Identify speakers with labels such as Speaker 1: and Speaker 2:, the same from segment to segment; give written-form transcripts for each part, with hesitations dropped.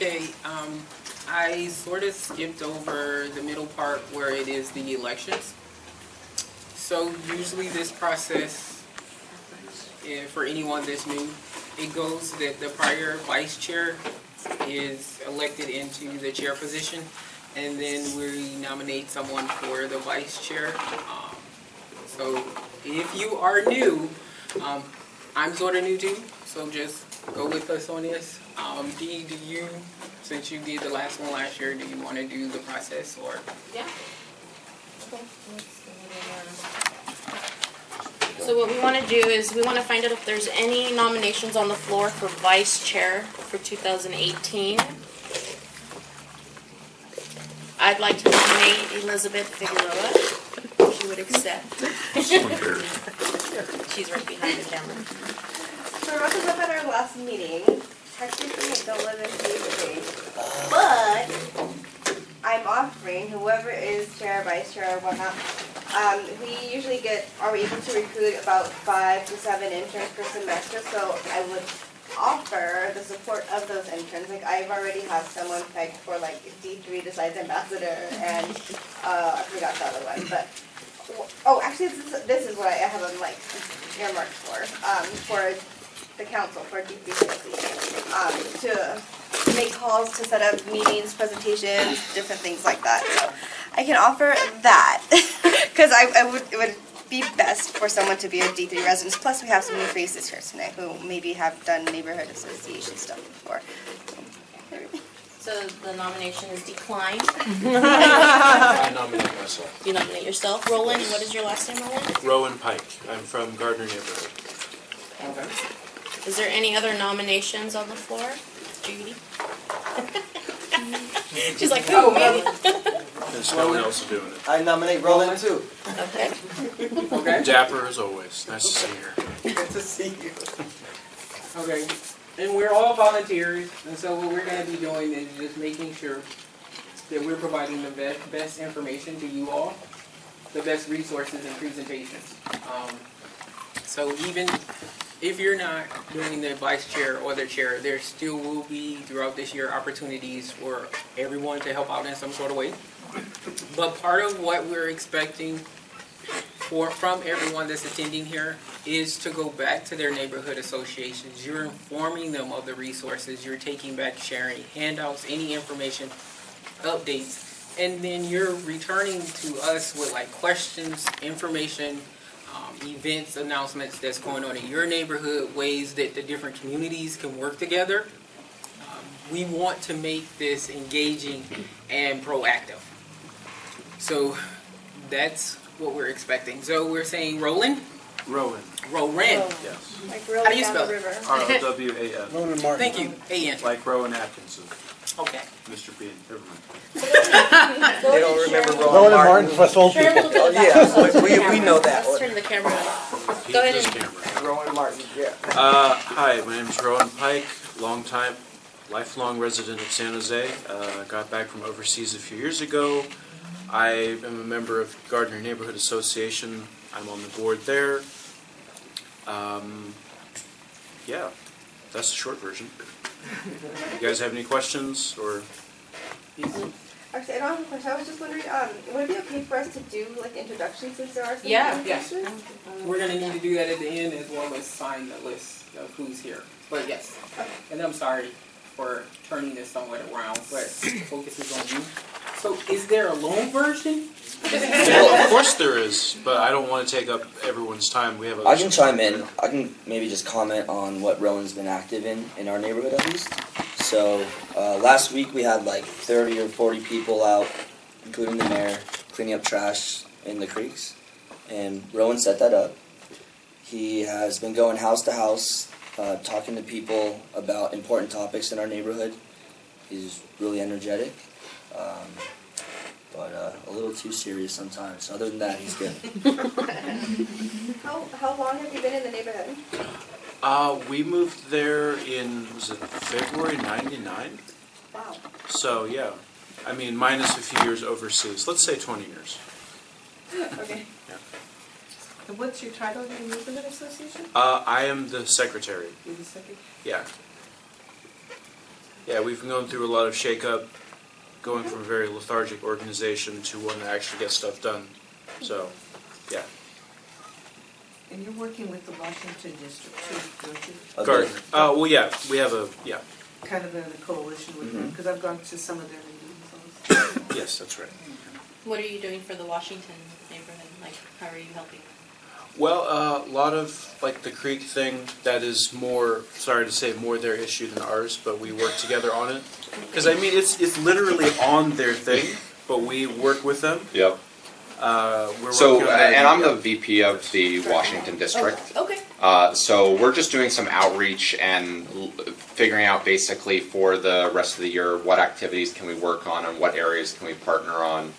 Speaker 1: Okay, I sort of skipped over the middle part where it is the elections. So usually this process, for anyone that's new, it goes that the prior vice chair is elected into the chair position, and then we nominate someone for the vice chair. So if you are new, I'm sort of new too, so just go with us on this. Dee, do you, since you did the last one last year, do you want to do the process or?
Speaker 2: Yeah. So what we want to do is we want to find out if there's any nominations on the floor for vice chair for 2018. I'd like to nominate Elizabeth Figueroa, if she would accept. She's right behind the camera.
Speaker 3: So I brought this up at our last meeting. Technically, I don't live in Haverhill, but I'm offering whoever is chair, vice chair, or whatnot. We usually are able to recruit about 5 to 7 interns per semester, so I would offer the support of those interns. Like, I've already have someone pegged for like D3 Decides Ambassador, and I forgot the other one, but actually this is what I have them like earmarked for the council, for D3 to make calls, to set up meetings, presentations, different things like that. So I can offer that because it would be best for someone to be a D3 resident. Plus, we have some new faces here tonight who maybe have done neighborhood association stuff before.
Speaker 2: So the nomination is declined.
Speaker 4: I nominate myself.
Speaker 2: You nominate yourself. Roland, what is your last name, Roland?
Speaker 4: Rowan Pike. I'm from Gardner neighborhood.
Speaker 1: Okay.
Speaker 2: Is there any other nominations on the floor? Judy? She's like, who, me?
Speaker 4: There's no one else doing it.
Speaker 5: I nominate Roland too.
Speaker 2: Okay.
Speaker 1: Okay.
Speaker 4: Dapper as always. Nice to see you.
Speaker 5: Good to see you.
Speaker 1: Okay. And we're all volunteers, and so what we're going to be doing is just making sure that we're providing the best information to you all, the best resources and presentations. So even if you're not doing the vice chair or the chair, there still will be throughout this year opportunities for everyone to help out in some sort of way. But part of what we're expecting from everyone that's attending here is to go back to their neighborhood associations. You're informing them of the resources. You're taking back, sharing handouts, any information, updates, and then you're returning to us with like questions, information, events, announcements that's going on in your neighborhood, ways that the different communities can work together. We want to make this engaging and proactive. So that's what we're expecting. So we're saying Roland?
Speaker 4: Rowan.
Speaker 1: Rowan.
Speaker 4: Yes.
Speaker 3: Like
Speaker 1: How do you
Speaker 3: down
Speaker 1: spell
Speaker 3: the
Speaker 1: it?
Speaker 3: river.
Speaker 4: R-O-W-A-N.
Speaker 5: Roland Martin.
Speaker 1: Thank you. A-N.
Speaker 4: Like Rowan Atkinson.
Speaker 1: Okay.
Speaker 4: Mr. Bean. Never mind.
Speaker 5: They don't remember Roland
Speaker 6: Roland
Speaker 5: Martin.
Speaker 6: Martin for soul
Speaker 2: Turn a
Speaker 6: people.
Speaker 2: little bit
Speaker 5: Oh,
Speaker 2: back
Speaker 5: yeah,
Speaker 2: so it's
Speaker 5: we
Speaker 2: the camera.
Speaker 5: know that
Speaker 2: Let's
Speaker 5: one.
Speaker 2: turn the camera on.
Speaker 4: Pete,
Speaker 2: Go ahead
Speaker 4: this
Speaker 2: and-
Speaker 4: camera.
Speaker 5: Roland Martin, yeah.
Speaker 4: Hi, my name is Rowan Pike, lifelong resident of San Jose. Got back from overseas a few years ago. I am a member of Gardner Neighborhood Association. I'm on the board there. Yeah, that's the short version. You guys have any questions or?
Speaker 3: Actually, I don't have a question. I was just wondering, would it be okay for us to do like introductions since there are some
Speaker 2: Yeah.
Speaker 1: Yes.
Speaker 3: introductions?
Speaker 1: We're going to need to do that at the end as well as sign the list of who's here. But yes. And I'm sorry for turning this somewhat around, but the focus is on you. So is there a long version?
Speaker 4: Well, of course there is, but I don't want to take up everyone's time. We have.
Speaker 7: I can chime in. I can maybe just comment on what Rowan's been active in our neighborhood at least. So last week we had like 30 or 40 people out, including the mayor, cleaning up trash in the creeks. And Rowan set that up. He has been going house to house, talking to people about important topics in our neighborhood. He's really energetic. But a little too serious sometimes. Other than that, he's good.
Speaker 3: How long have you been in the neighborhood?
Speaker 4: We moved there in, was it February '99?
Speaker 3: Wow.
Speaker 4: So yeah, I mean minus a few years overseas. Let's say 20 years.
Speaker 3: Okay.
Speaker 4: Yeah.
Speaker 8: And what's your title in the neighborhood association?
Speaker 4: I am the secretary.
Speaker 1: Is it second?
Speaker 4: Yeah. Yeah, we've been going through a lot of shakeup, going from a very lethargic organization to one that actually gets stuff done. So, yeah.
Speaker 8: And you're working with the Washington District too, don't you?
Speaker 7: A
Speaker 4: Gardner.
Speaker 7: bit.
Speaker 4: Well, yeah, we have a, yeah,
Speaker 8: Kind of in a coalition with them,
Speaker 7: Mhm.
Speaker 8: because I've gone to some of their meetings also.
Speaker 4: yes, that's right.
Speaker 2: What are you doing for the Washington neighborhood? Like, how are you helping?
Speaker 4: Well, a lot of, like, the creek thing, that is more, sorry to say, more their issue than ours, but we work together on it. Because, I mean, it's literally on their thing, but we work with them.
Speaker 6: Yep.
Speaker 4: We're
Speaker 6: So,
Speaker 4: working on that.
Speaker 6: and I'm the VP of the Washington District.
Speaker 2: Okay.
Speaker 6: So we're just doing some outreach and figuring out basically for the rest of the year, what activities can we work on and what areas can we partner on.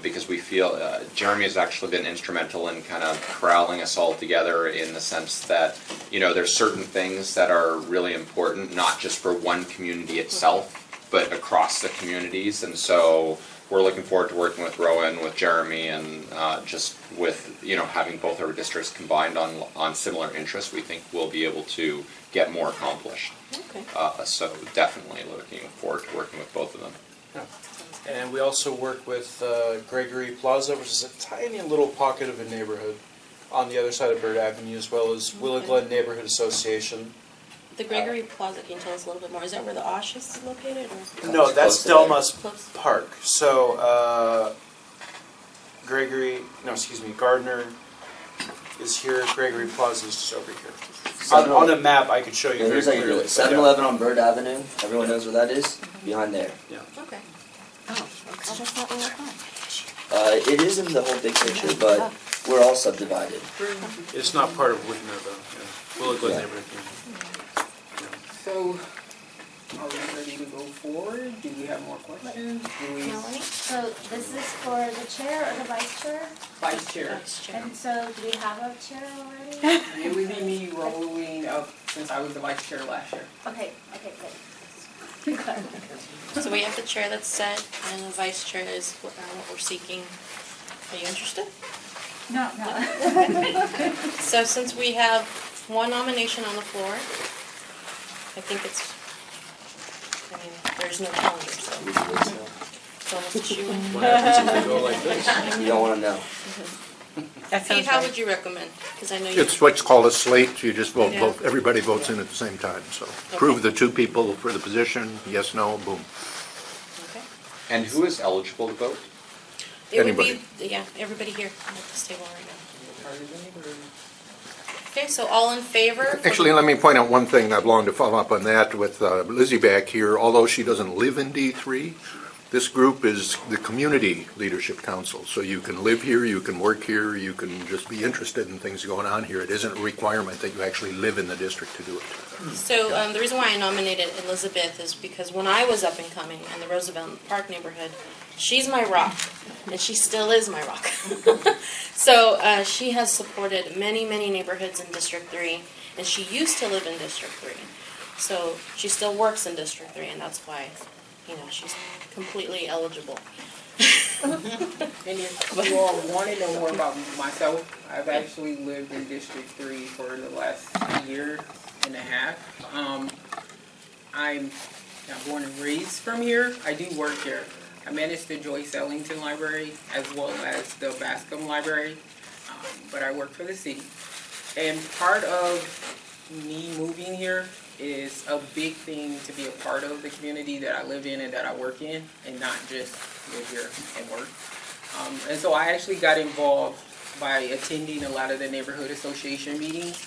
Speaker 6: Because we feel Jeremy has actually been instrumental in kind of corralling us all together in the sense that, you know, there's certain things that are really important, not just for one community itself, but across the communities. And so we're looking forward to working with Rowan, with Jeremy, and just with, you know, having both our districts combined on similar interests, we think we'll be able to get more accomplished.
Speaker 2: Okay.
Speaker 6: So definitely looking forward to working with both of them.
Speaker 4: And we also work with Gregory Plaza, which is a tiny little pocket of a neighborhood on the other side of Bird Avenue, as well as Willow Glen Neighborhood Association.
Speaker 2: The Gregory Plaza, can you tell us a little bit more? Is that where the Osh is located? Or?
Speaker 4: No, that's
Speaker 7: Close to there.
Speaker 4: Delma's
Speaker 2: Close.
Speaker 4: Park. So, Gardner is here, Gregory Plaza is just over here. On a map, I could show you
Speaker 7: Yeah,
Speaker 4: very
Speaker 7: here's like
Speaker 4: clearly.
Speaker 7: a 7-Eleven on Bird Avenue. Everyone knows where that is? Behind there.
Speaker 2: Okay.
Speaker 8: That's not where I
Speaker 7: It is in the whole big picture, but we're all subdivided.
Speaker 4: It's not part of Whitner, though. Yeah. Willow Glen
Speaker 7: Yeah.
Speaker 4: Neighborhood. Yeah.
Speaker 1: So, are we ready to go forward? Do we have more questions? Do we,
Speaker 9: Melanie? So this is for the chair or the vice chair?
Speaker 1: Vice Chair?
Speaker 2: Vice Chair.
Speaker 9: And so do we have a chair already?
Speaker 1: It would be me rolling up since I was the Vice Chair last year.
Speaker 9: Okay, good.
Speaker 2: So we have the chair that's set, and the vice chair is what we're seeking. Are you interested?
Speaker 9: No.
Speaker 2: So since we have one nomination on the floor, I think there's no challenger, so it's almost a shoe-in.
Speaker 4: What happens if we go like this?
Speaker 7: You don't want to know.
Speaker 2: Pete, how would you recommend? Because I know you.
Speaker 10: It's what's called a slate, you just vote,
Speaker 2: Yeah.
Speaker 10: everybody votes in at the same time, so. Prove the two people for the position, yes, no, boom.
Speaker 2: Okay.
Speaker 6: And who is eligible to vote?
Speaker 2: It would be, yeah, everybody here at this table right now. Okay, so all in favor?
Speaker 10: Actually, let me point out one thing, I'd long to follow up on that with Lizzie back here, although she doesn't live in D3, this group is the Community Leadership Council, so you can live here, you can work here, you can just be interested in things going on here. It isn't a requirement that you actually live in the district to do it.
Speaker 2: So the reason why I nominated Elizabeth is because when I was up and coming in the Roosevelt Park neighborhood, she's my rock, and she still is my rock. So she has supported many, many neighborhoods in District 3, and she used to live in District 3. So she still works in District 3, and that's why, she's completely eligible.
Speaker 1: And if you all want to know more about myself, I've actually lived in District 3 for the last year and a half. I'm born and raised from here. I do work here. I manage the Joyce Ellington Library as well as the Bascom Library, but I work for the city. And part of me moving here is a big thing to be a part of the community that I live in and that I work in, and not just live here and work. And so I actually got involved by attending a lot of the neighborhood association meetings.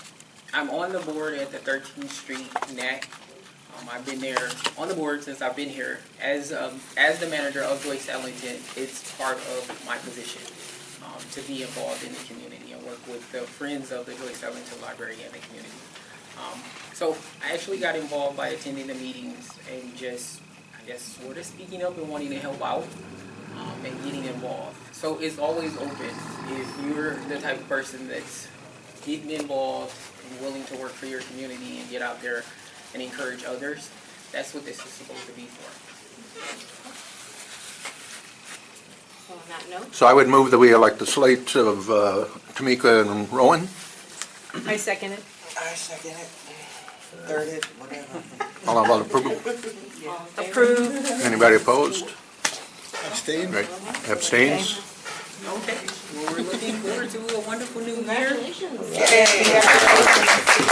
Speaker 1: I'm on the board at the 13th Street NAC. I've been there on the board since I've been here. As the manager of Joyce Ellington, it's part of my position to be involved in the community and work with the friends of the Joyce Ellington Library and the community. So I actually got involved by attending the meetings and just, sort of speaking up and wanting to help out and getting involved. So it's always open. If you're the type of person that's getting involved and willing to work for your community and get out there and encourage others, that's what this is supposed to be for.
Speaker 2: So on that note,
Speaker 10: So I would move that we elect the slate of Tamika and Rowan.
Speaker 8: I second it.
Speaker 5: I second it. Third it, whatever.
Speaker 10: All about approval.
Speaker 2: Approved.
Speaker 10: Anybody opposed?
Speaker 5: Abstain?
Speaker 10: Right. Abstains?
Speaker 1: Okay, well, we're looking forward to a wonderful new year.
Speaker 2: Congratulations.
Speaker 1: Yeah.